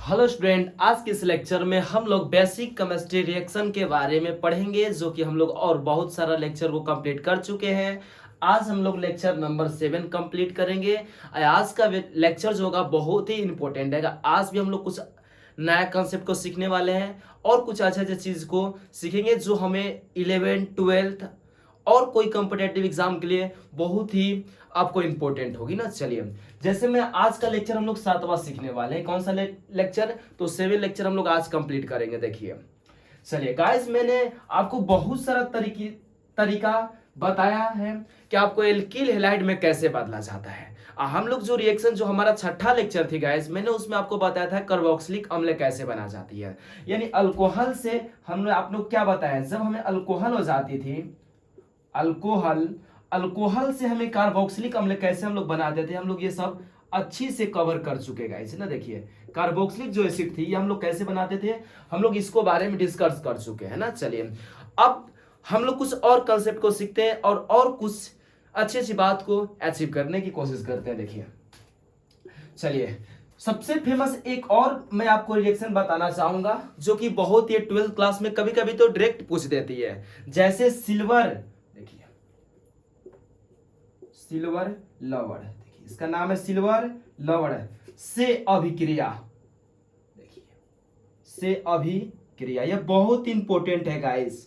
Hello student, आज के इस लेक्चर में हम लोग बेसिक केमिस्ट्री रिएक्शन के बारे में पढ़ेंगे, जो कि हम लोग और बहुत सारा लेक्चर को कंप्लीट कर चुके हैं। आज हम लोग लेक्चर नंबर 7 कंप्लीट करेंगे। आज का लेक्चर जो होगा बहुत ही इंपॉर्टेंट है। आज भी हम लोग कुछ नया कंसेप्ट को सीखने वाले हैं और कुछ अच्छे अच्छे चीज़ को सीखेंगे जो हमें 11th 12th और कोई कॉम्पिटेटिव एग्जाम के लिए बहुत ही आपको इंपॉर्टेंट होगी ना। चलिए, जैसे मैं आज का लेक्चर हम लोग 7वां सीखने वाले हैं। कौन सा लेक्चर? तो 7 लेक्चर हम लोग आज कंप्लीट करेंगे। देखिए, चलिए गाइस, मैंने आपको बहुत सारा तरीका बताया है कि आपको एल्किल हैलाइड में कैसे बदला जाता है। हम लोग जो रिएक्शन जो हमारा छठा लेक्चर थी गाइस, मैंने उसमें आपको बताया था कार्बोक्सिलिक अम्ल कैसे बना जाती है। यानी अल्कोहल से हमने आप लोग क्या बताया, जब हमें अल्कोहल हो जाती थी, अल्कोहल से हमें कार्बोक्सिलिक अम्ल कैसे हम लोग बनाते थे, हम लोग ये सब अच्छी से कवर कर चुके गाइस ना। देखिए, कार्बोक्सिलिक जो एसिड थी ये हम लोग कैसे बनाते थे, हम लोग इसको बारे में डिस्कस कर चुके हैं ना। चलिए, अब हम लोग कुछ और कंसेप्ट को सीखते हैं और कुछ अच्छी अच्छी बात को अचीव करने की कोशिश करते हैं। देखिए, चलिए, सबसे फेमस एक और मैं आपको रिएक्शन बताना चाहूंगा जो कि बहुत ही 12th क्लास में कभी कभी तो डायरेक्ट पूछ देती है। जैसे सिल्वर, देखिए सिल्वर लवण, देखिए इसका नाम है सिल्वर लवण से अभिक्रिया। देखिए, से अभिक्रिया, यह बहुत इंपॉर्टेंट है गाइस।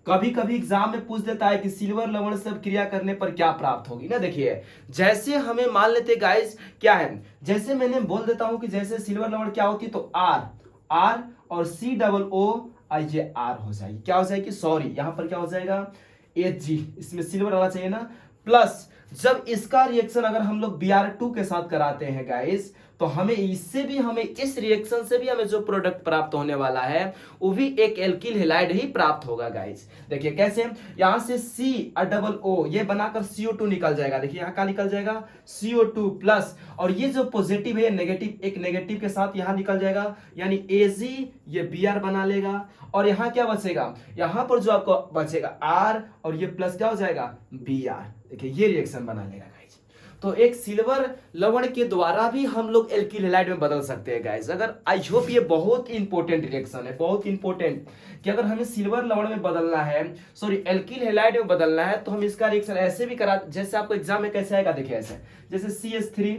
कभी कभी एग्जाम में पूछ देता है कि सिल्वर लवण से क्रिया करने पर क्या प्राप्त होगी ना। देखिए, जैसे हमें मान लेते गाइस क्या है, जैसे मैंने बोल देता हूं कि जैसे सिल्वर लवण क्या होती है, तो आर और COO ये आर हो जाएगी, क्या हो जाएगी, सॉरी यहां पर क्या हो जाएगा, Hg, इसमें सिल्वर आना चाहिए ना। प्लस जब इसका रिएक्शन अगर हम लोग Br2 के साथ कराते हैं गाइस, तो हमें इससे भी हमें इस रिएक्शन से भी हमें जो प्रोडक्ट प्राप्त होने वाला है वो भी एक एल्किल हैलाइड ही प्राप्त होगा गाइस। देखिए कैसे, यहां से COO ये बनाकर CO2 निकल जाएगा। देखिए यहां क्या निकल जाएगा, CO2 प्लस, और ये जो पॉजिटिव है नेगेटिव, एक नेगेटिव के साथ यहां निकल जाएगा, यानी Ag ये Br बना लेगा। और यहां क्या बचेगा, यहां पर जो आपको बचेगा R और ये प्लस क्या हो जाएगा, Br। देखिए ये रिएक्शन बना लेगा गाइस। तो एक सिल्वर लवण के द्वारा भी हम लोग एल्किल हैलाइड में बदल सकते हैं गाइस। अगर आई होप ये बहुत इंपॉर्टेंट रिएक्शन है, बहुत इंपॉर्टेंट, कि अगर हमें सिल्वर लवण में बदलना है, सॉरी एल्किल हैलाइड में बदलना है, तो हम इसका रिएक्शन ऐसे भी करा, जैसे आपको एग्जाम में कैसे आएगा, देखिए ऐसे, जैसे CH3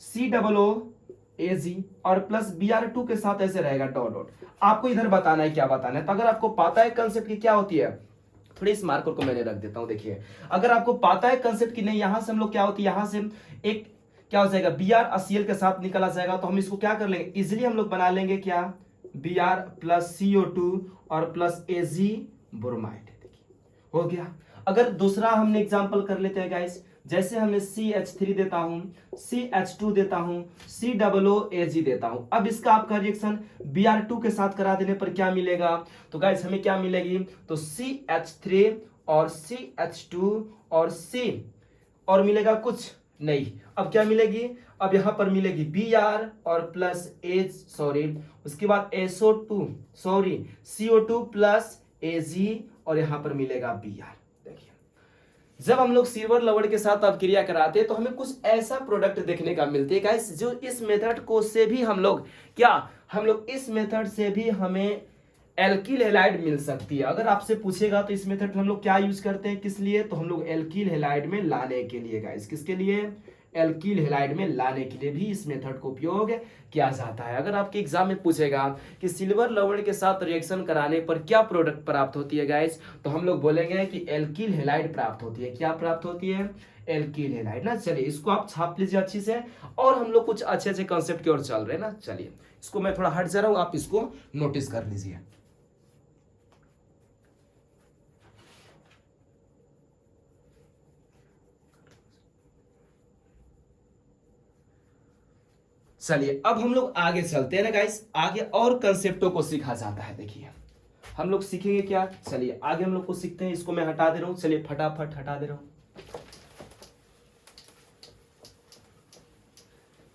COO Ag और प्लस Br2 के साथ ऐसे रहेगा डॉट डॉट। आपको इधर बताना है क्या बताना है। तो अगर आपको पता है कंसेप्ट की क्या होती है, थोड़ी इस मार्कर को मैंने रख देता हूं। देखिए, अगर आपको पता है कंसेप्ट की नहीं, यहां से हम लोग क्या होती है, यहां से एक क्या हो जाएगा, Br Cl के साथ निकला जाएगा, तो हम इसको क्या कर लेंगे, इजिली हम लोग बना लेंगे क्या, Br प्लस CO2 और प्लस Ag ब्रोमाइड। देखिए हो गया। अगर दूसरा हमने एग्जांपल कर लेते हैं गाइस, जैसे हमें CH3 देता हूं, CH2 देता हूं, COO Ag देता हूं। अब इसका आपका रिएक्शन Br2 के साथ करा देने पर क्या मिलेगा, तो गाइस हमें क्या मिलेगी, तो CH3 और CH2 और C और मिलेगा कुछ नहीं। अब क्या मिलेगी, अब यहां पर मिलेगी Br और प्लस H, सॉरी उसके बाद SO2 sorry CO2 plus Ag और यहां पर मिलेगा Br। देखिए, जब हम लोग सिल्वर लवण के साथ अपक्रिया कराते हैं तो हमें कुछ ऐसा प्रोडक्ट देखने का मिलती है गाइस, जो इस मेथड को से भी हम लोग क्या, हम लोग इस मेथड से भी हमें एल्किल हैलाइड मिल सकती है। अगर आपसे पूछेगा तो इस मेथड हम लोग क्या यूज करते हैं, किस लिए, तो हम लोग एल्किल हैलाइड में लाने के लिए गाइस, किसके लिए, एल्किल हैलाइड में लाने के लिए भी इस मेथड को उपयोग किया जाता है। अगर आपके एग्जाम में पूछेगा कि सिल्वर लवण के साथ रिएक्शन कराने पर क्या प्रोडक्ट प्राप्त होती है गाइस, तो हम लोग बोलेंगे कि एल्किल हैलाइड प्राप्त होती है। क्या प्राप्त होती है, एल्किल हैलाइड ना। चलिए इसको आप छाप लीजिए अच्छी से, और हम लोग कुछ अच्छे अच्छे कॉन्सेप्ट की ओर चल रहे हैं ना। चलिए इसको मैं थोड़ा हट जा रहा हूं, आप इसको नोटिस कर लीजिए। चलिए अब हम लोग आगे चलते हैं ना गाइस, आगे और कंसेप्टों को सीखा जाता है। देखिए हम लोग सीखेंगे क्या, चलिए आगे हम लोग को सीखते हैं। इसको मैं हटा दे रहा हूं, चलिए फटाफट हटा दे रहा हूं।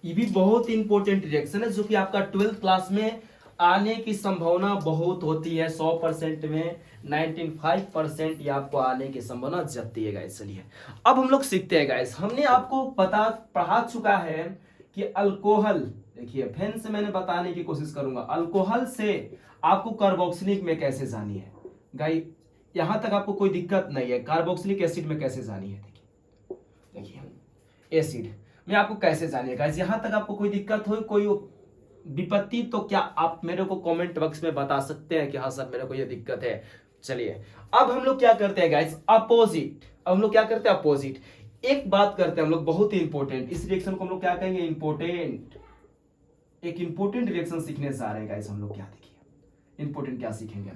ये भी बहुत इंपॉर्टेंट रिएक्शन है जो कि आपका 12th क्लास में आने की संभावना बहुत होती है। 100% में 95% ये आपको आने की संभावना जतती है गाइस। चलिए अब हम लोग सीखते हैं गाइस। हमने आपको पढ़ा चुका है कि अल्कोहल, देखिए फिर से मैंने बताने की कोशिश करूंगा, अल्कोहल से आपको कार्बोक्सिलिक में कैसे जानी है गाइस, यहां तक आपको कोई दिक्कत नहीं है। कार्बोक्सिलिक एसिड में कैसे जानी है, देखिए देखिए एसिड में आपको कैसे जानिए गाइस, यहां तक आपको कोई दिक्कत हो, कोई विपत्ति, तो क्या आप मेरे को कमेंट बॉक्स में बता सकते हैं कि हाँ सर मेरे को ये दिक्कत है। चलिए अब हम लोग क्या करते हैं गाइस, अपोजिट। अब हम लोग क्या करते हैं, अपोजिट। एक बात करते हैं हम लोग बहुत ही इंपॉर्टेंट, इस रिएक्शन को हम लोग क्या कहेंगे, इंपॉर्टेंट। एक इंपॉर्टेंट रिएक्शन सीखने जा रहे हैं गाइस हम लोग, क्या देखिए इंपॉर्टेंट क्या सीखेंगे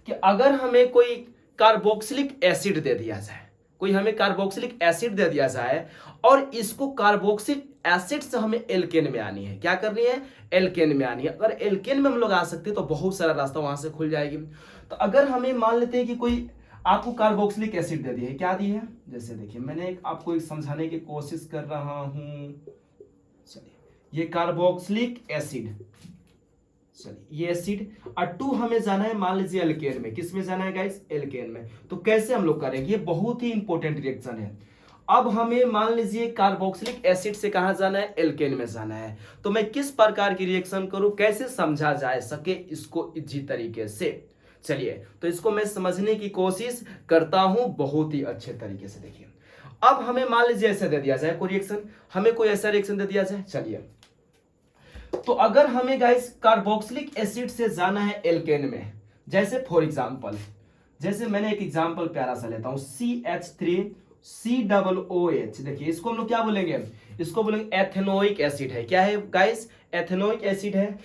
कि अगर हमें कोई कार्बोक्सिलिक एसिड दे दिया जाए, कोई हमें कार्बोक्सिलिक एसिड दे दिया जाए और इसको कार्बोक्सिलिक एसिड से हमें एल्केन में आनी है, क्या करनी है, एल्केन में आनी है। अगर एल्केन में हम लोग आ सकते हैं तो बहुत सारा रास्ता वहां से खुल जाएगी। तो अगर हमें मान लेते हैं कि कोई आपको कार्बोक्सिलिक एसिड दे दी है, क्या दी है, जैसे देखिए मैंने आपको एक समझाने की कोशिश कर रहा हूं। चलिए ये कार्बोक्सिलिक एसिड, चलिए ये एसिड और 2 हमें जाना है मान लीजिए एल्केन में, किस में जाना है गाइस, एल्केन में। तो कैसे हम लोग करेंगे, ये बहुत ही इंपॉर्टेंट रिएक्शन है। अब हमें मान लीजिए कार्बोक्सिलिक एसिड से कहां जाना है, एल्केन में जाना है। तो मैं किस प्रकार की रिएक्शन करूं, कैसे समझा जा सके इसको इजी तरीके से। चलिए तो इसको मैं समझने की कोशिश करता हूं बहुत ही अच्छे तरीके से। देखिए अब हमें मान लीजिए ऐसा दे दिया जाए कोई रिएक्शन, हमें कोई ऐसा रिएक्शन दे दिया जाए। चलिए तो अगर हमें गाइस कार्बोक्सिलिक एसिड से जाना है एल्केन में, जैसे फॉर एग्जांपल, जैसे मैंने एक एग्जांपल प्यारा सा लेता हूं, CH3COOH। देखिए इसको हम लोग क्या बोलेंगे, इसको बोलेंगे एथेनोइक एसिड है। क्या है गाइस, एथेनोइक एसिड है।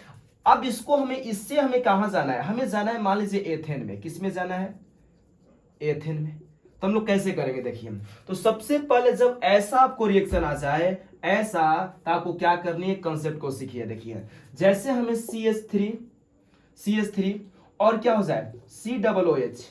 अब इसको हमें, इससे हमें कहां जाना है, हमें जाना है मान लीजिए एथेन में। किस में जाना है, एथेन में। तो हम लोग कैसे करेंगे, देखिए तो सबसे पहले जब ऐसा आपको रिएक्शन आ जाए, ऐसा, तो आपको क्या करनी है, कंसेप्ट को सीखिए। देखिए जैसे हमें CH3 और क्या हो जाए, COOH,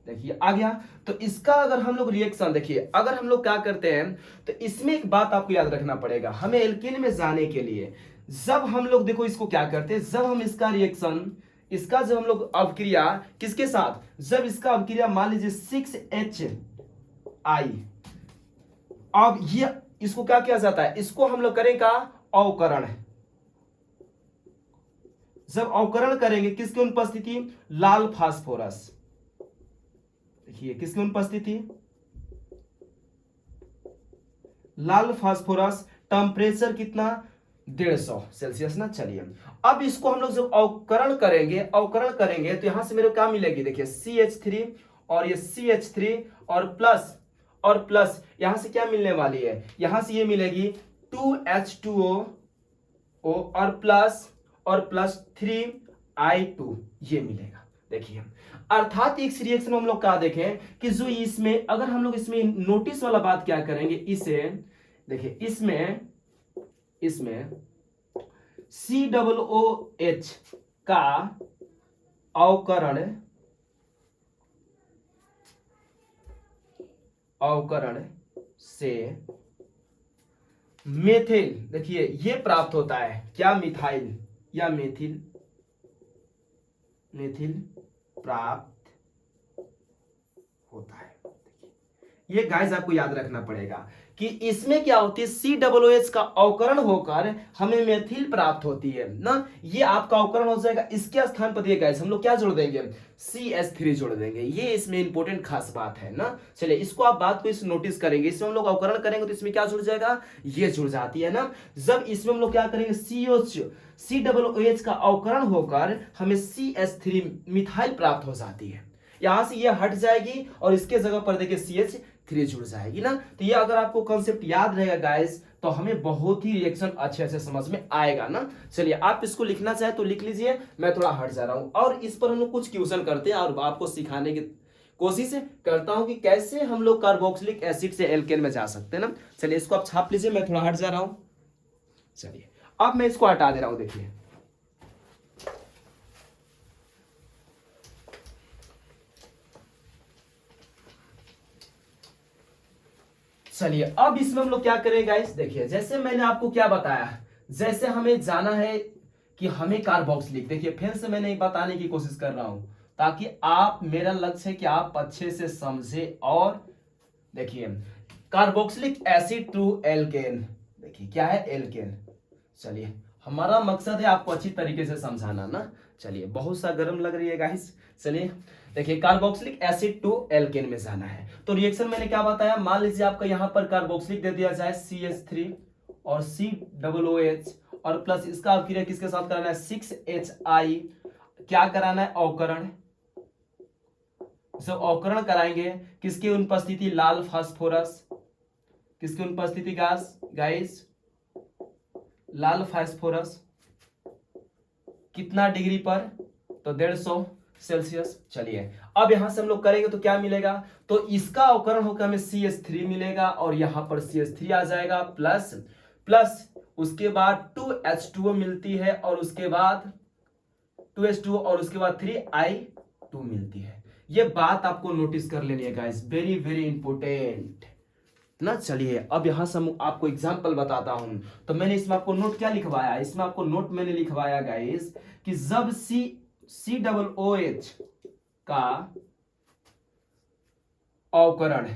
देखिए आ गया। तो इसका अगर हम लोग रिएक्शन देखिए, अगर हम लोग क्या करते हैं, तो इसमें एक बात आपको याद रखना पड़ेगा, हमें एल्केन में जाने के लिए जब हम लोग देखो इसको क्या करते हैं, जब हम इसका रिएक्शन, इसका जब हम लोग अवक्रिया किसके साथ, जब इसका अवक्रिया मान लीजिए 6HI, अब ये इसको क्या किया जाता है, इसको हम लोग करेंगे अवकरण। जब अवकरण करेंगे किसकी उपस्थिति, लाल फास्फोरस। देखिए किसकी उपस्थिति, लाल फास्फोरस, टेम्परेचर कितना, 150 सेल्सियस ना। चलिए अब इसको हम लोग जब अवकरण करेंगे तो यहां से मेरे को क्या मिलेगी, देखिए CH3 और ये CH3 और प्लस यहां से क्या मिलने वाली है, यहां से ये मिलेगी 2H2O और प्लस 3I2 ये मिलेगा। देखिए अर्थात इस रिएक्शन में हम लोग क्या देखें कि जो इसमें, अगर हम लोग इसमें नोटिस वाला बात क्या करेंगे, इसे देखिए इसमें COOH का अवकरण से मेथिल, देखिए ये प्राप्त होता है, क्या, मिथाइल या मेथिल प्राप्त होता है। ये गाइस आपको याद रखना पड़ेगा कि इसमें क्या होती है, COOH का अवकरण होकर हमें मेथिल प्राप्त होती है ना, ये आपका अवकरण हो जाएगा। इसके स्थान पर गाइस हम लोग क्या जोड़ देंगे, CH3 जोड़ देंगे। ये इसमें इंपॉर्टेंट खास बात है ना। चलिए इसको आप बात को इस नोटिस करेंगे, इसमें हम लोग अवकरण करेंगे तो इसमें क्या जुड़ जाएगा, ये जुड़ जाती है ना। जब इसमें हम लोग क्या करेंगे, COOH का अवकरण होकर हमें CH3 मिथाइल प्राप्त हो जाती है, यहां से ये हट जाएगी और इसके जगह पर देखिए CH3 जुड़ जाएगी ना। तो ये अगर आपको कॉन्सेप्ट याद रहेगा गाइस तो हमें बहुत ही रिएक्शन अच्छे से समझ में आएगा ना। चलिए आप इसको लिखना चाहे तो लिख लीजिए, मैं थोड़ा हट जा रहा हूं और इस पर हम लोग कुछ क्वेश्चन करते हैं और आपको सिखाने की कोशिश करता हूं कि कैसे हम लोग कार्बोक्सिलिक एसिड से एल्केन में जा सकते हैं ना। चलिए इसको आप छाप लीजिए, मैं थोड़ा हट जा रहा हूं। चलिए अब मैं इसको हटा दे रहा हूं। देखिए चलिए अब इसमें हम लोग क्या करें गाइस, देखिए जैसे मैंने आपको क्या बताया, जैसे हमें जाना है कि हमें कार्बोक्सिलिक, देखिए फिर से मैंने बताने की कोशिश कर रहा हूं ताकि आप, मेरा लक्ष्य है कि आप अच्छे से समझे। और देखिए कार्बोक्सिलिक एसिड टू एल्केन, देखिए क्या है, एल्केन। चलिए हमारा मकसद है आपको अच्छी तरीके से समझाना ना। चलिए, बहुत सा गर्म लग रही है गाइस। चलिए देखिए, कार्बोक्सिलिक एसिड टू एल्केन में जाना है। तो रिएक्शन मैंने क्या बताया, मान लीजिए आपका यहाँ पर कार्बोक्सिलिक दे दिया जाए CH3 और COOH और प्लस इसका अभिक्रिया किसके साथ कराना है 6HI, क्या कराना है अवकरण। सब अवकरण कराएंगे किसकी उपस्थिति, लाल फास्फोरस, किसकी उपस्थिति गाइस, लाल फास्फोरस, कितना डिग्री पर, तो 150 सेल्सियस। चलिए अब यहां से हम लोग करेंगे तो क्या मिलेगा, तो इसका अवकरण होकर हमें CH3 मिलेगा और यहां पर CH3 आ जाएगा प्लस प्लस उसके बाद 2H2O मिलती है और उसके बाद 2H2O और उसके बाद 3I2 मिलती है। ये बात आपको नोटिस कर लेनी है गाइस, वेरी वेरी इंपोर्टेंट ना। चलिए अब यहां से आपको एग्जांपल बताता हूं। तो मैंने इसमें आपको नोट क्या लिखवाया, इसमें आपको नोट मैंने लिखवाया गाइस कि जब COOH का अवकरण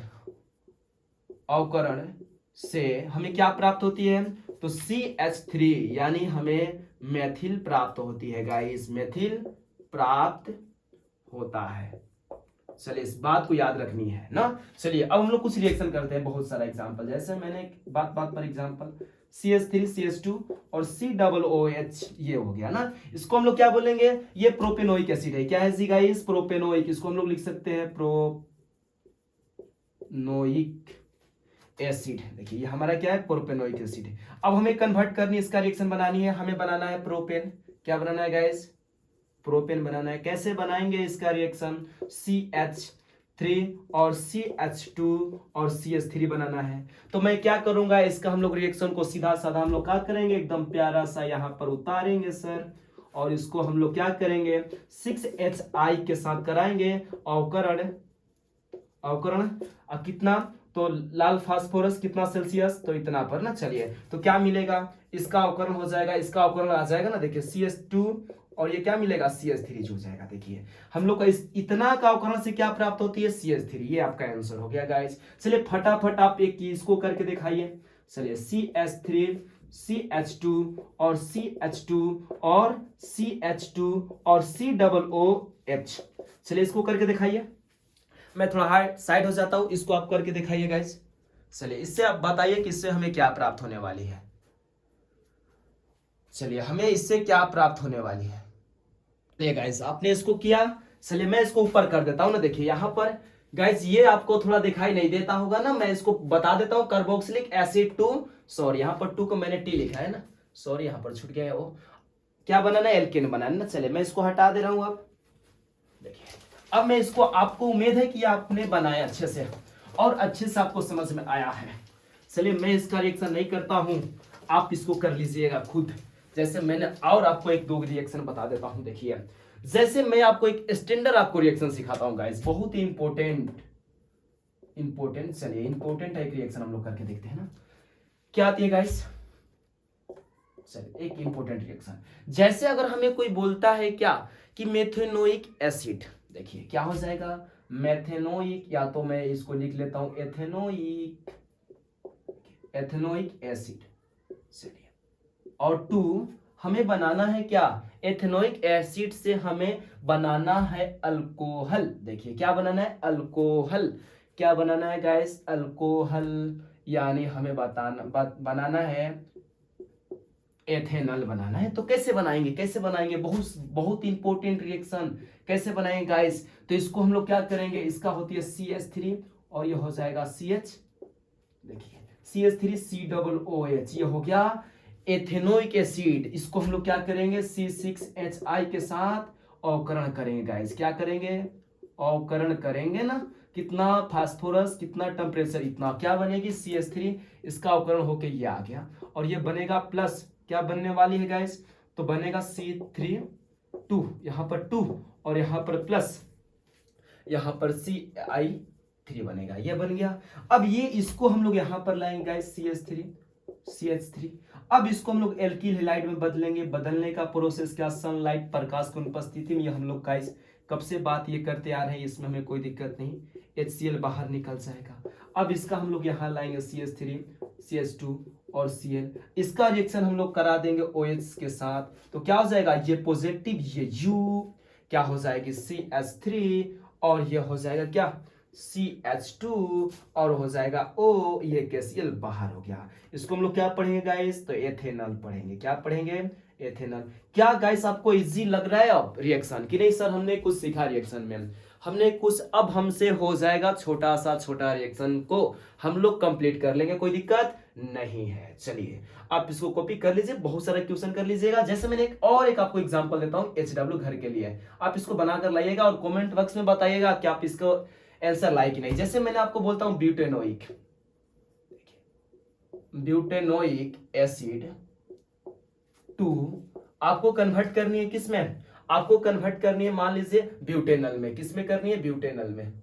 से हमें क्या प्राप्त होती है, तो CH3 यानी हमें मेथिल प्राप्त होती है गाइस, मेथिल प्राप्त होता है। चलिए इस बात को याद रखनी है ना। चलिए अब हम लोग कुछ रिएक्शन करते हैं, बहुत सारा एग्जांपल, जैसे मैंने बात पर एग्जांपल CH3 CH2 और COOH, ये हो गया ना। इसको हम लोग क्या बोलेंगे, ये प्रोपेनोइक एसिड है। क्या है जी गाइस, प्रोपेनोइक। इसको हम लोग लिख सकते हैं प्रोपेनोइक एसिड। देखिए ये हमारा क्या है, प्रोपेनोइक एसिड है। अब हमें कन्वर्ट करनी, इसका रिएक्शन बनानी है, हमें बनाना है प्रोपेन। क्या बनाना है गाइस, प्रोपेन बनाना है। कैसे बनाएंगे इसका रिएक्शन, CH3 और CH2 और CH3 बनाना है। तो मैं क्या करूंगा, इसका हम लोग रिएक्शन को सीधा साधा हम लोग क्या करेंगे, एकदम प्यारा सा यहाँ पर उतारेंगे सर, और इसको हम लोग क्या करेंगे 6HI के साथ कराएंगे अवकरण कितना, तो लाल फास्फोरस कितना सेल्सियस, तो इतना पर ना। चलिए तो क्या मिलेगा, इसका अवकरण हो जाएगा, इसका अवकरण आ जाएगा ना। देखिए CH2 और ये क्या मिलेगा CH3 जो जाएगा। देखिए हम लोग का इस इतना का अवकरण से क्या प्राप्त होती है CH3, ये आपका आंसर हो गया गाइस। चलिए फटाफट आप एक इसको करके दिखाइए। चलिए CH3 CH2 और CH2 और CH2 और COOH, चलिए इसको करके दिखाइए। मैं थोड़ा साइड हो जाता हूं, इसको आप करके दिखाइए गाइस। चलिए इससे आप बताइए कि इससे हमें क्या प्राप्त होने वाली है। चलिए हमें इससे क्या प्राप्त होने वाली है, देखिए गाइस आपने इसको किया। चलिए मैं इसको ऊपर कर देता हूं ना। देखिए यहां पर गाइस ये आपको थोड़ा दिखाई नहीं देता होगा ना, मैं इसको बता देता हूं। कार्बोक्सिलिक एसिड टू, सॉरी यहां पर 2 को मैंने T लिखा है ना, सॉरी यहां पर छूट गया है, वो क्या बनाना है, एल्केन बनाना ना। चलिए मैं इसको हटा दे रहा हूं। अब देखिए अब मैं इसको, आपको उम्मीद है कि आपने बनाया अच्छे से और अच्छे से आपको समझ में आया है। चलिए मैं इसका रिएक्शन नहीं करता हूं, आप इसको कर लीजिएगा खुद। जैसे मैंने और आपको एक दो रिएक्शन बता देता हूं। देखिए जैसे मैं आपको एक स्टैंडर्ड आपको रिएक्शन सिखाता हूं गाइस, बहुत ही इंपॉर्टेंट चलिए इंपॉर्टेंट है एक रिएक्शन, हम लोग करके देखते हैं ना क्या आती है गाइस। चलिए एक इंपॉर्टेंट रिएक्शन, जैसे अगर हमें कोई बोलता है क्या कि मेथेनोइक एसिड, देखिए क्या हो जाएगा मेथेनोइक, या तो मैं इसको लिख लेता हूं एथेनोइक एसिड। चलिए और 2 हमें बनाना है क्या, एथेनोइक एसिड से हमें बनाना है अल्कोहल। देखिए क्या बनाना है, अल्कोहल। क्या बनाना है गाइस, अल्कोहल, यानी हमें बनाना है एथेनॉल बनाना है। तो कैसे बनाएंगे, बहुत बहुत इंपॉर्टेंट रिएक्शन, कैसे बनाएंगे गाइस। तो इसको हम लोग क्या करेंगे, इसका होती है CH3 और ये हो जाएगा CH, देखिए CH3 COOH, ये हो गया एथेनोइक एसिड। इसको हम लोग क्या करेंगे C6HI के साथ अवकरण करेंगे गाइस। क्या करेंगे, अवकरण करेंगे ना। कितना फास्फोरस, कितना टेम्परेचर, इतना, क्या बनेगी CH3, इसका अवकरण होके ये आ गया और ये बनेगा प्लस, क्या बनने वाली है गाइस, तो बनेगा C3 यहां पर 2 और यहां पर प्लस, यहां पर CI3 बनेगा, ये बन गया। अब ये इसको हम लोग यहां पर लाएंगे गाइस CH3। अब इसको हम लोग एल्किल हैलाइड में बदलेंगे। बदलने का प्रोसेस क्या, सनलाइट, प्रकाश की उपस्थिति में। ये हम लोग गाइस कब से बात ये करते आ रहे हैं, इसमें हमें कोई दिक्कत नहीं, HCl बाहर निकल जाएगा। अब इसका हम लोग यहाँ लाएंगे CH3 CH2 और Cl, इसका रिएक्शन हम लोग करा देंगे OH के साथ, तो क्या हो जाएगा, ये पॉजिटिव, ये U क्या हो जाएगी CH3, और ये हो जाएगा क्या CH2, और हो जाएगा O, ये KCl बाहर हो गया। इसको हम लोग क्या पढ़ेंगे गाइस, तो एथेनॉल पढ़ेंगे। क्या पढ़ेंगे, एथेनॉल। क्या गाइस आपको इजी लग रहा है अब रिएक्शन कि नहीं सर, हमने कुछ सीखा रिएक्शन में, हमने कुछ, अब हमसे हो जाएगा छोटा सा छोटा रिएक्शन को हम लोग कंप्लीट कर लेंगे, कोई दिक्कत नहीं है। चलिए आप इसको कॉपी कर लीजिए, बहुत सारा क्वेश्चन कर लीजिएगा। जैसे मैंने एक आपको एग्जांपल देता हूं HW घर के लिए, आप इसको बनाकर लाइएगा और कमेंट बॉक्स में बताइएगा कि आप इसको आंसर लाए कि नहीं। जैसे मैंने आपको बोलता हूं ब्यूटेनोइक, ब्यूटेनोइक एसिड 2 आपको कन्वर्ट करनी है किसमें, आपको कन्वर्ट करनी है मान लीजिए ब्यूटेनल में। किसमें करनी है, ब्यूटेनल में,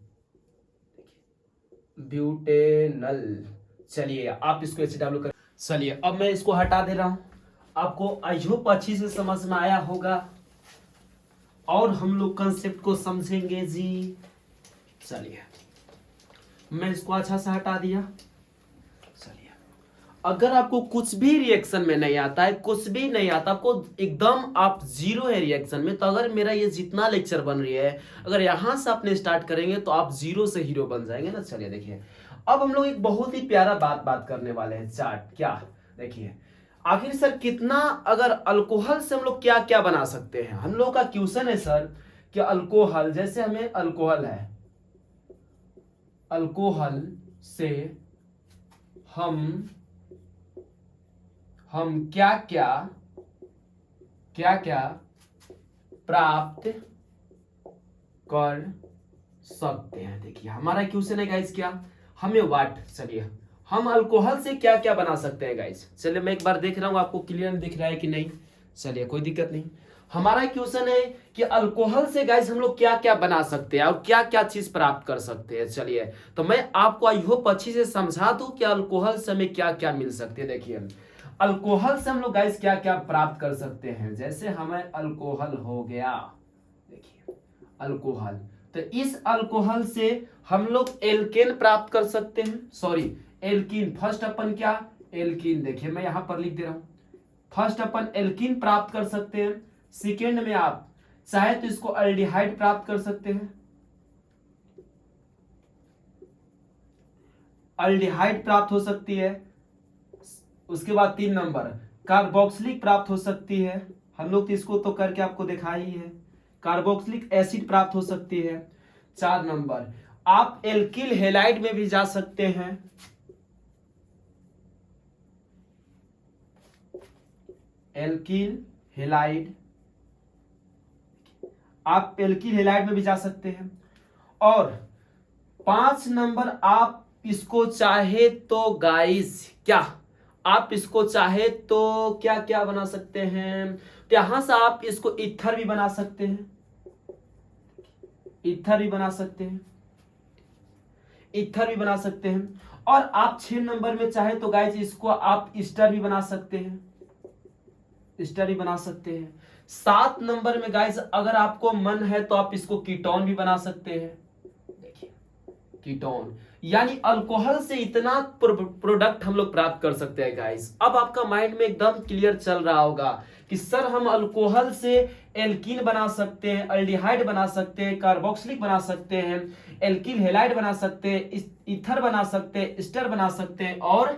ब्यूटेनल। चलिए आप इसको HW कर, चलिए अब मैं इसको हटा दे रहा हूं। आपको आई होप अच्छी से समझ में आया होगा और हम लोग कंसेप्ट को समझेंगे जी। चलिए मैं इसको अच्छा से हटा दिया। चलिए अगर आपको कुछ भी रिएक्शन में नहीं आता है, कुछ भी नहीं आता आपको, एकदम आप जीरो है रिएक्शन में, तो अगर मेरा ये जितना लेक्चर बन रही है अगर यहां से आपने स्टार्ट करेंगे तो आप जीरो से हीरो बन जाएंगे ना। चलिए देखिए अब हम लोग एक बहुत ही प्यारा बात करने वाले हैं, चार्ट। क्या देखिए आखिर सर कितना, अगर अल्कोहल से हम लोग क्या क्या बना सकते हैं। हम लोग का क्वेश्चन है सर कि अल्कोहल, जैसे हमें अल्कोहल है, अल्कोहल से हम क्या क्या प्राप्त कर सकते हैं। देखिए हमारा क्वेश्चन है गाइस क्या, हमें वाट, चलिए हम अल्कोहल से क्या क्या बना सकते हैं गाइस। चलिए मैं एक बार देख रहा हूं आपको क्लियर दिख रहा है कि नहीं। चलिए कोई दिक्कत नहीं, हमारा क्वेश्चन है कि अल्कोहल से गाइस हम लोग क्या क्या बना सकते हैं और क्या क्या चीज प्राप्त कर सकते हैं। चलिए तो मैं आपको आई होप अच्छी से समझा दूं कि अल्कोहल से हमें क्या क्या मिल सकते हैं। देखिए अल्कोहल से हम लोग गाइस क्या क्या प्राप्त कर सकते हैं। जैसे हमें अल्कोहल हो गया, देखिए अल्कोहल, तो इस अल्कोहल से हम लोग एल्केन प्राप्त कर सकते हैं, सॉरी एल्कीन। फर्स्ट अपन क्या, एल्कीन, देखिए मैं यहां पर लिख दे रहा हूं, फर्स्ट अपन एल्कीन प्राप्त कर सकते हैं। सेकेंड में आप चाहे तो इसको अल्डिहाइड प्राप्त कर सकते हैं, अल्डिहाइड प्राप्त हो सकती है। उसके बाद 3 नंबर कार्बोक्सिलिक प्राप्त हो सकती है, हम लोग तो इसको तो करके आपको दिखा ही है। कार्बोक्सिलिक एसिड प्राप्त हो सकती है। 4 नंबर आप एल्किल हेलाइड में भी जा सकते हैं, एल्किल हेलाइड, आप एल्किल हेलाइड में भी जा सकते हैं। और 5 नंबर आप इसको चाहे तो गाइस क्या, आप इसको चाहे तो क्या क्या बना सकते हैं, तो यहां से आप इसको ईथर भी बना सकते हैं, ईथर भी बना सकते हैं, ईथर भी बना सकते हैं। और आप 6 नंबर में चाहे तो गाइस इसको आप ईस्टर भी बना सकते हैं, ईस्टर भी बना सकते हैं। 7 नंबर में गाइस अगर आपको मन है तो आप इसको कीटोन भी बना सकते हैं, देखिए कीटोन। यानी अल्कोहल से इतना प्रोडक्ट हम लोग प्राप्त कर सकते हैं गाइस। अब आपका माइंड में एकदम क्लियर चल रहा होगा कि सर हम अल्कोहल से एल्कीन बना सकते हैं, अल्डिहाइड बना सकते हैं, कार्बोक्सिलिक बना सकते हैं, एल्किल हेलाइड बना सकते हैं, ईथर बना सकते हैं, एस्टर बना सकते हैं और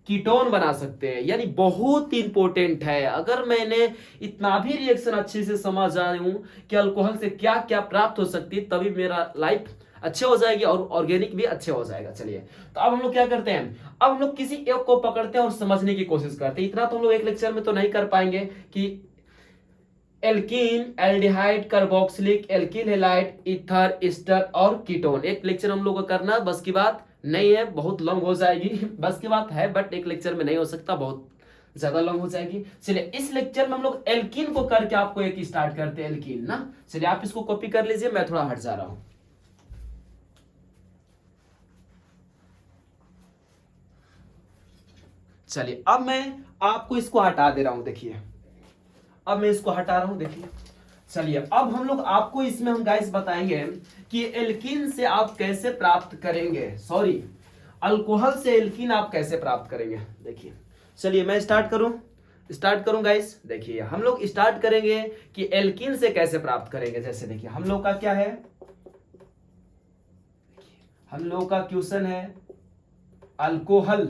कीटोन बना सकते हैं। यानी बहुत इंपॉर्टेंट है। अगर मैंने इतना भी रिएक्शन अच्छे से समझ आया हूं कि अल्कोहल से क्या क्या प्राप्त हो सकती है, तभी मेरा लाइफ अच्छे हो जाएगी और ऑर्गेनिक भी अच्छे हो जाएगा। चलिए तो अब हम लोग क्या करते हैं, अब हम लोग किसी एक को पकड़ते हैं और समझने की कोशिश करते हैं। इतना तो हम लोग एक लेक्चर में तो नहीं कर पाएंगे कि alkene, aldehyde, carboxylic, alkyl halide, ether, ester और कीटोन एक लेक्चर हम लोग को करना बस की बात नहीं है, बहुत लंब हो जाएगी। बस की बात है बट एक लेक्चर में नहीं हो सकता, बहुत ज्यादा लंब हो जाएगी। चलिए इस लेक्चर में हम लोग एल्कीन को करके आपको एक स्टार्ट करते हैं, एल्कीन ना। चलिए आप इसको कॉपी कर लीजिए, मैं थोड़ा हट जा रहा हूं। चलिए अब मैं आपको इसको हटा दे रहा हूं, देखिए अब मैं इसको हटा रहा हूं, देखिए। चलिए अब हम लोग आपको इसमें हम गाइस बताएंगे कि एल्कीन से आप कैसे प्राप्त करेंगे, सॉरी अल्कोहल से एल्कीन आप कैसे प्राप्त करेंगे। देखिए चलिए मैं स्टार्ट करूं गाइस। देखिए हम लोग स्टार्ट करेंगे कि एल्कीन से कैसे प्राप्त करेंगे। जैसे देखिए हम लोग का क्या है, हम लोग का क्वेश्चन है अल्कोहल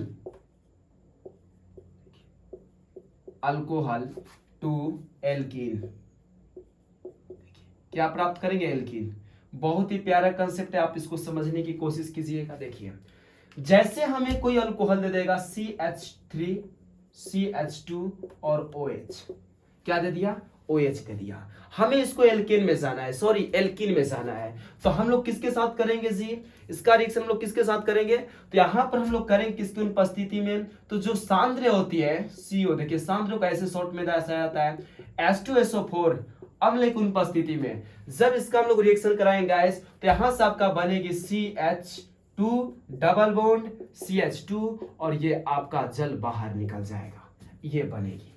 टू एल्कीन, क्या प्राप्त करेंगे, एल्कीन। बहुत ही प्यारा कंसेप्ट है, आप इसको समझने की कोशिश कीजिएगा। देखिए जैसे हमें कोई अल्कोहल दे देगा CH3 CH2 और OH, क्या दे दिया, OH दे दिया। हमें इसको एल्केन में जाना है, सॉरी एल्कीन में जाना है, तो हम लोग किसके साथ करेंगे जी, इसका रिएक्शन हम लोग किसके साथ करेंगे, तो यहां पर हम लोग करेंगे किसकी उपस्थिति में, तो जो सांद्र होती है CO, देखिए सांद्र को ऐसे शॉर्ट में दर्शाया जाता है H2SO4 अम्ल की उपस्थिति में। जब इसका हम लोग रिएक्शन कराएंगे गाइस, तो यहां से आपका बनेगी CH2 डबल बॉन्ड CH2 और ये आपका जल बाहर निकल जाएगा, ये बनेगी।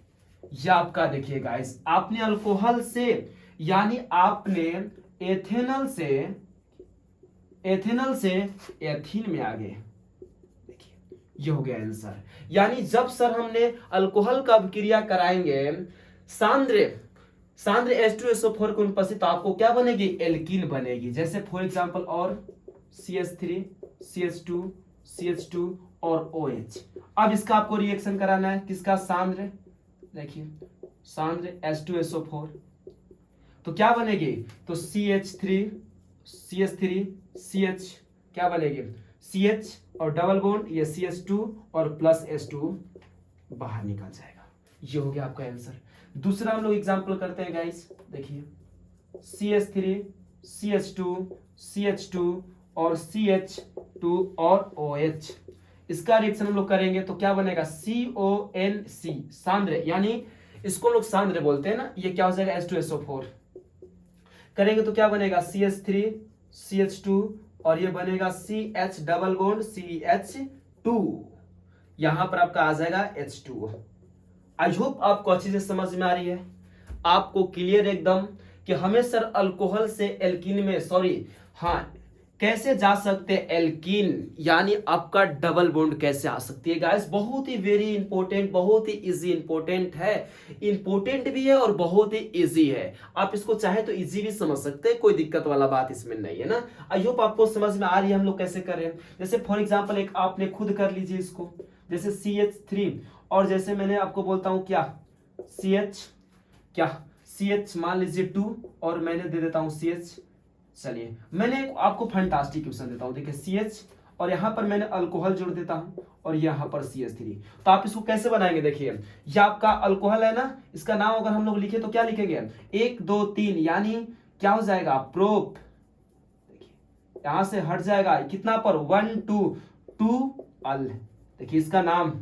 ये आपका देखिए गाइस, आपने अल्कोहल से यानी आपने एथेनॉल से एथीन में आ गए, देखिए ये हो गया आंसर। यानी जब सर हमने अल्कोहल का अभिक्रिया कराएंगे सांद्र H2SO4 को उपस्थित, तो आपको क्या बनेगी, एल्कीन बनेगी। जैसे फॉर एग्जांपल और CH3 CH2 CH2 और OH। अब इसका आपको रिएक्शन कराना है किसका, सांद्र, देखिए सांद्र H2SO4, तो क्या बनेगी, तो CH3 CH क्या बनेगी, CH और डबल बॉन्ड ये CH2 और प्लस H2 बाहर निकल जाएगा। ये हो गया आपका आंसर। दूसरा हम लोग एग्जांपल करते हैं गाइस, देखिए CH3 CH2 CH2 और CH2 और OH, इसका रिएक्शन हम लोग करेंगे तो क्या बनेगा, CONC सांद्र, यानी इसको हम लोग सांद्र बोलते हैं ना, ये क्या हो जाएगा H2SO4 करेंगे तो क्या बनेगा CH3 CH2 और ये बनेगा CH डबल बॉन्ड CH2, यहां पर आपका आ जाएगा H2। आई होप आपको अच्छे से समझ में आ रही है, आपको क्लियर एकदम कि हमें सर अल्कोहल से एल्कीन में, सॉरी हाँ कैसे जा सकते हैं एल्कीन, यानी आपका डबल बॉन्ड कैसे आ सकती है गाइस। बहुत ही वेरी इंपॉर्टेंट, बहुत ही इजी इंपॉर्टेंट है, इंपॉर्टेंट भी है और बहुत ही इजी है। आप इसको चाहे तो इजी भी समझ सकते हैं, कोई दिक्कत वाला बात इसमें नहीं है ना। आई होप आपको समझ में आ रही है हम लोग कैसे कर रहे हैं। जैसे फॉर एग्जाम्पल एक आपने खुद कर लीजिए इसको, जैसे CH3 और जैसे मैंने आपको बोलता हूं क्या CH मान लीजिए 2 और मैंने दे देता हूं CH। चलिए मैंने आपको फैंटास्टिक क्वेश्चन देता हूं, देखिए CH और यहां पर मैंने अल्कोहल जोड़ देता हूं और यहां पर CH3, तो आप इसको कैसे बनाएंगे, देखिए ये आपका अल्कोहल है ना, इसका नाम अगर हम लोग लिखे तो क्या लिखेंगे 1 2 3, यानी क्या हो जाएगा प्रोप, देखिए यहां से हट जाएगा कितना पर 1 2 अल, देखिए इसका नाम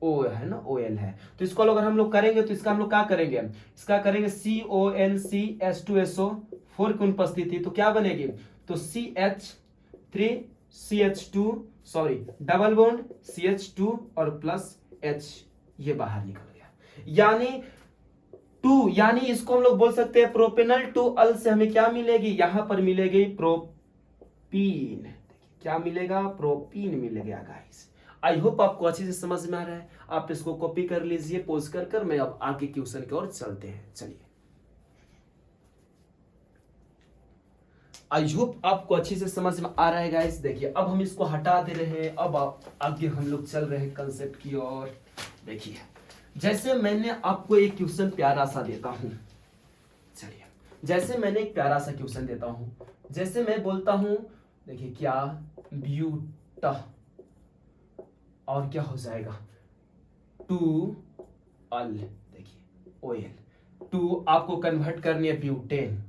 ओ है ना, OL है, तो इसको अगर हम लोग करेंगे तो इसका हम लोग क्या करेंगे, इसका करेंगे CONC H2SO4 की उपस्थिति, तो क्या बनेगी, तो CH3 CH2 sorry double bond CH2 और प्लस H, ये बाहर निकल गया। यानी 2, यानी इसको हम लोग बोल सकते हैं प्रोपेनल टू अल से हमें क्या मिलेगी, यहां पर मिलेगी प्रोपीन, क्या मिलेगा, प्रोपीन मिलेगा गाइस। आई होप आपको अच्छे से समझ में आ रहा है, आप इसको कॉपी कर लीजिए पोज कर मैं अब आगे क्वेश्चन की ओर चलते हैं। चलिए आई होप आपको अच्छे से समझ में आ रहा है गाइस। देखिए अब हम इसको हटा दे रहे हैं, अब आगे हम लोग चल रहे हैं कंसेप्ट की ओर। देखिए जैसे मैंने आपको एक क्वेश्चन प्यारा सा देता हूं, चलिए जैसे मैंने एक प्यारा सा क्वेश्चन देता हूं, जैसे मैं बोलता हूं देखिए क्या ब्यूटा और क्या हो जाएगा 2 अल, देखिए OL 2 आपको कन्वर्ट करनी है ब्यूटेन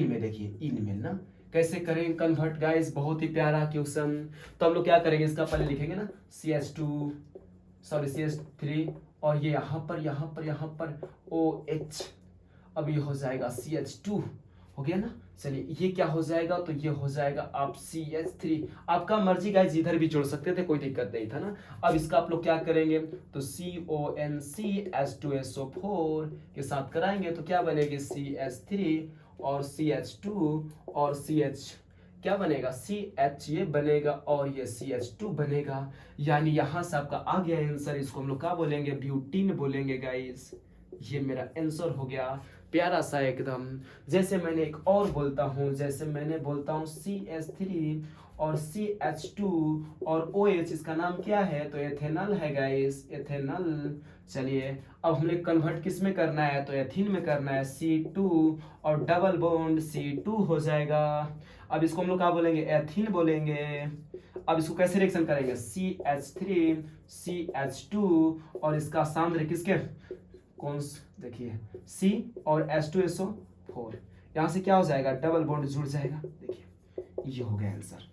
में, देखिए इन में ना, कैसे करेंगे कन्वर्ट गाइस, बहुत ही प्यारा क्वेश्चन। तो हम लोग क्या करेंगे, इसका पहले लिखेंगे ना CH3 और ये यहां पर OH, अब ये हो जाएगा CH2, हो गया ना। चलिए ये क्या हो जाएगा, तो ये हो जाएगा आप CH3, आपका मर्जी गाइस इधर भी जोड़ सकते थे, कोई दिक्कत नहीं था ना। अब इसका आप लोग क्या करेंगे, तो CONC H2SO4 के साथ कराएंगे तो क्या बनेगी CH3 और CH2 और CH, क्या बनेगा, CH ये बनेगा और ये CH2 बनेगा, यानी यहाँ से आपका आ गया आंसर। इसको हम लोग क्या बोलेंगे, ब्यूटीन बोलेंगे गाइस। ये मेरा आंसर हो गया, प्यारा सा एकदम। जैसे मैंने एक और बोलता हूँ, जैसे मैंने बोलता हूँ CH3 और CH2 और OH, इसका नाम क्या है, तो एथेनॉल है गाइस, एथेनॉल। चलिए अब हमने कन्वर्ट किस में करना है, तो एथीन में करना है, C2 और डबल बॉन्ड C2 हो जाएगा। अब इसको हम लोग क्या बोलेंगे, एथीन बोलेंगे। अब इसको कैसे रिएक्शन करेंगे, CH3 CH2 और इसका सांद्र किसके, कौन, देखिए C और H2SO4, यहां से क्या हो जाएगा, डबल बॉन्ड जुड़ जाएगा। देखिए ये हो गया आंसर।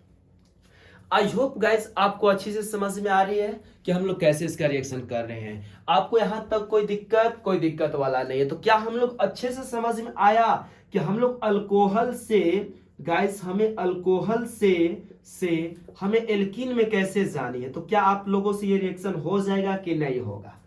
आई होप गाइस आपको अच्छी से समझ में आ रही है कि हम लोग कैसे इसका रिएक्शन कर रहे हैं। आपको यहां तक कोई दिक्कत वाला नहीं है। तो क्या हम लोग अच्छे से समझ में आया कि हम लोग अल्कोहल से गाइस, हमें अल्कोहल से हमें एल्कीन में कैसे जानी है। तो क्या आप लोगों से ये रिएक्शन हो जाएगा कि नहीं होगा,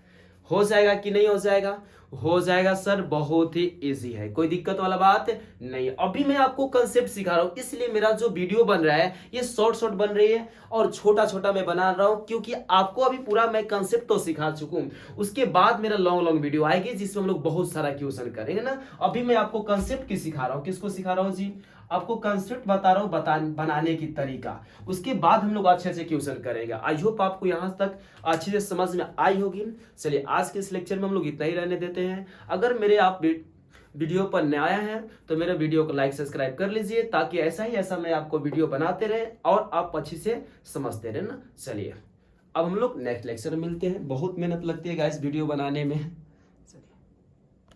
हो जाएगा कि नहीं हो जाएगा, हो जाएगा सर, बहुत ही इजी है, कोई दिक्कत वाला बात नहीं। अभी मैं आपको कंसेप्ट सिखा रहा हूं, इसलिए मेरा जो वीडियो बन रहा है ये शॉर्ट बन रही है और छोटा छोटा मैं बना रहा हूं, क्योंकि आपको अभी पूरा मैं कंसेप्ट तो सिखा चुका हूं। उसके बाद मेरा लॉन्ग वीडियो आएगी जिसमें हम लोग बहुत सारा क्वेश्चन करेंगे ना। अभी मैं आपको कंसेप्ट की सिखा रहा हूं, किसको सिखा रहा हूं जी, आपको कंसेप्ट बता रहा हूं, बनाने की तरीका। उसके बाद हम लोग अच्छे से क्वेश्चन करेंगे। आई होप आपको यहां तक अच्छे से समझ में आई होगी। चलिए आज के इस लेक्चर में हम लोग इतना ही रहने देते हैं। अगर मेरे आप वीडियो पर नया है तो मेरे वीडियो को लाइक सब्सक्राइब कर लीजिए, ताकि ऐसा मैं आपको वीडियो बनाते रहे और आप अच्छे से समझते रहे ना। चलिए अब हम लोग नेक्स्ट लेक्चर में मिलते हैं। बहुत मेहनत लगती है गाइस वीडियो बनाने में।